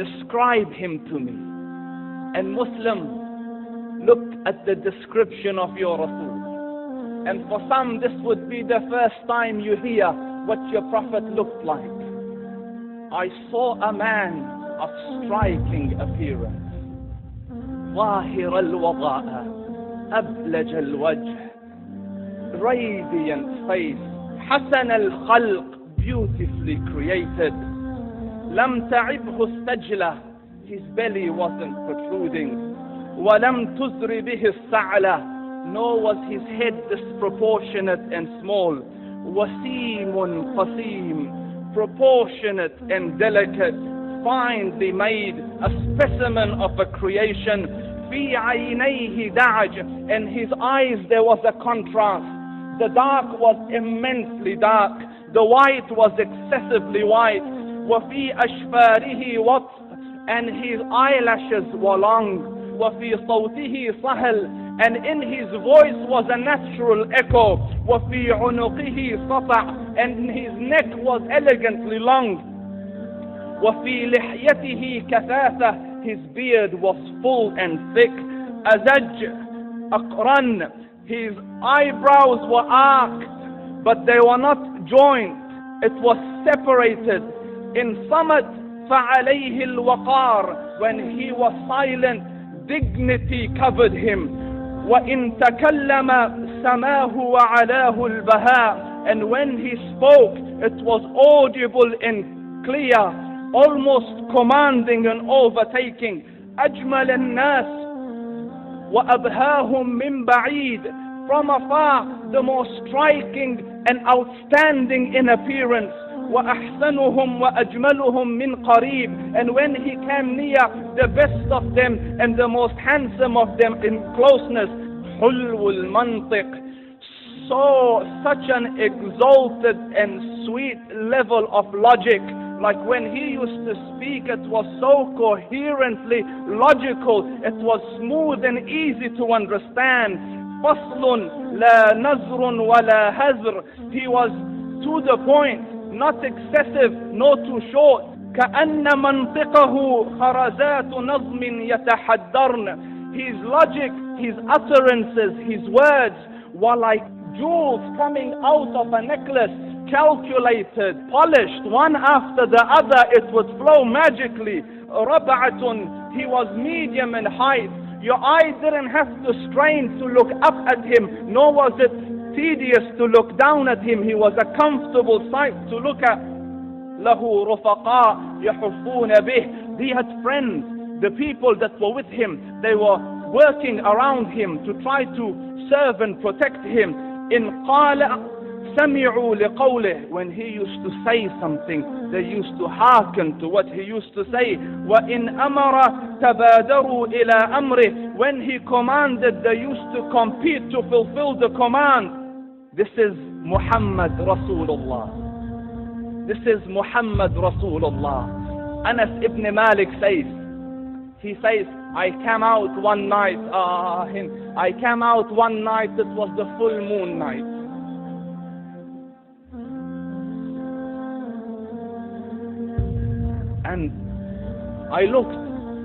describe him to me. And Muslim, look at the description of your Rasul. And for some, this would be the first time you hear what your Prophet looked like. I saw a man of striking appearance. ظاهر الوضاء أبلج الوجه, radiant face, حسن الخلق, beautifully created. لم تعبه السجلة, his belly wasn't protruding. ولم تزر به السعلة, nor was his head disproportionate and small. وسيم قسيم, proportionate and delicate, finely made, a specimen of a creation. في عينيه دعج, and his eyes there was a contrast. The dark was immensely dark, the white was excessively white. وفي أشفاره وطف, and his eyelashes were long. وفي صوته صهل, and in his voice was a natural echo. وفي عنقه سطع, and his neck was elegantly long. وفي لحيته كثافة, his beard was full and thick. أزج أقرن, his eyebrows were arched, but they were not joined. It was separated. In صمت فعليه الوقار, when he was silent, dignity covered him. وإن تكلم سماه وعلاه البهاء, and when he spoke, it was audible and clear, almost commanding and overtaking. أجمل الناس وأبهاهم من بعيد, from afar the most striking and outstanding in appearance. وأحسنهم وأجملهم من قريب, and when he came near, the best of them and the most handsome of them in closeness. حلو المنطق, so such an exalted and sweet level of logic. Like when he used to speak, it was so coherently logical, it was smooth and easy to understand. فصل لا نزر ولا هزر, he was to the point, not excessive, nor too short. كأن منطقه خرزات نظم يتحدرن, his logic, his utterances, his words were like jewels coming out of a necklace, calculated, polished, one after the other. It would flow magically. ربعة, he was medium in height. Your eye didn't have to strain to look up at him, nor was it tedious to look down at him. He was a comfortable sight to look at. له رفقاء يحفون به, he had friends. The people that were with him, they were working around him to try to serve and protect him. إن قال سمعوا لقوله, when he used to say something, they used to hearken to what he used to say. وإن أمر تبادروا إلى أمره, when he commanded, they used to compete to fulfill the command. This is Muhammad Rasulullah. This is Muhammad Rasulullah. Anas ibn Malik says, he says, I came out one night, it was the full moon night. And I looked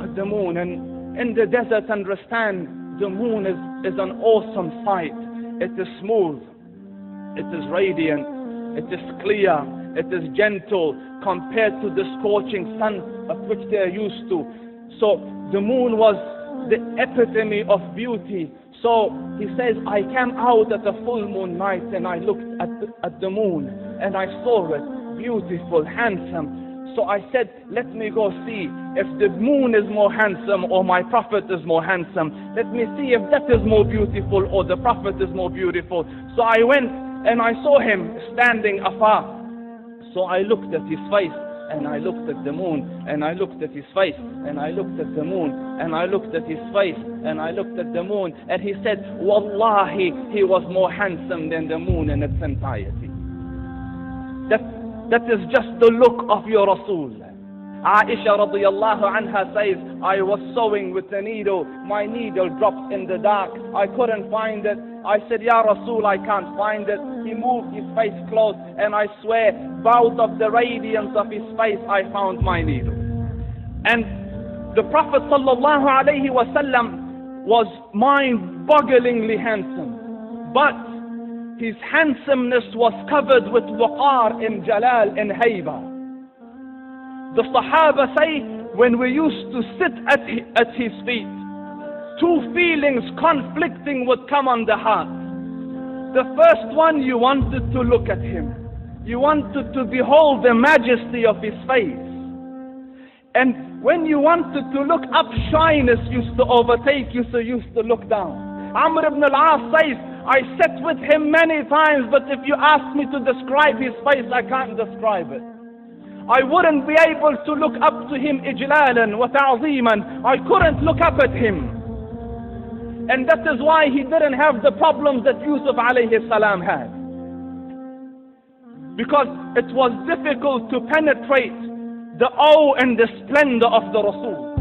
at the moon, and in the desert, understand, the moon is an awesome sight. It is smooth, it is radiant, it is clear, it is gentle compared to the scorching sun of which they are used to. So the moon was the epitome of beauty. So he says, I came out at a full moon night and I looked at the moon and I saw it, beautiful, handsome. So I said, let me go see if the moon is more handsome or my Prophet is more handsome. Let me see if that is more beautiful or the Prophet is more beautiful. So I went and I saw him standing afar. So I looked at his face and I looked at the moon and I looked at his face and I looked at the moon and I looked at his face and I looked at the moon, and he said, Wallahi, he was more handsome than the moon in its entirety. That is just the look of your Rasul. Aisha radiyallahu anha says, I was sewing with a needle. My needle dropped in the dark. I couldn't find it. I said, Ya Rasul, I can't find it. He moved his face close, and I swear, out of the radiance of his face, I found my needle. And the Prophet sallallahu alaihi wasallam was mind-bogglingly handsome, but his handsomeness was covered with waqar and jalal and hayba. The Sahaba say, when we used to sit at his feet, two feelings conflicting would come on the heart. The first one, you wanted to look at him. You wanted to behold the majesty of his face. And when you wanted to look up, shyness used to overtake you, so you used to look down. Amr ibn al-As says, I sat with him many times, but if you ask me to describe his face, I can't describe it. I wouldn't be able to look up to him ijlalan wa ta'zeeman. I couldn't look up at him. And that is why he didn't have the problems that Yusuf alayhi salam had. Because it was difficult to penetrate the awe and the splendor of the Rasul.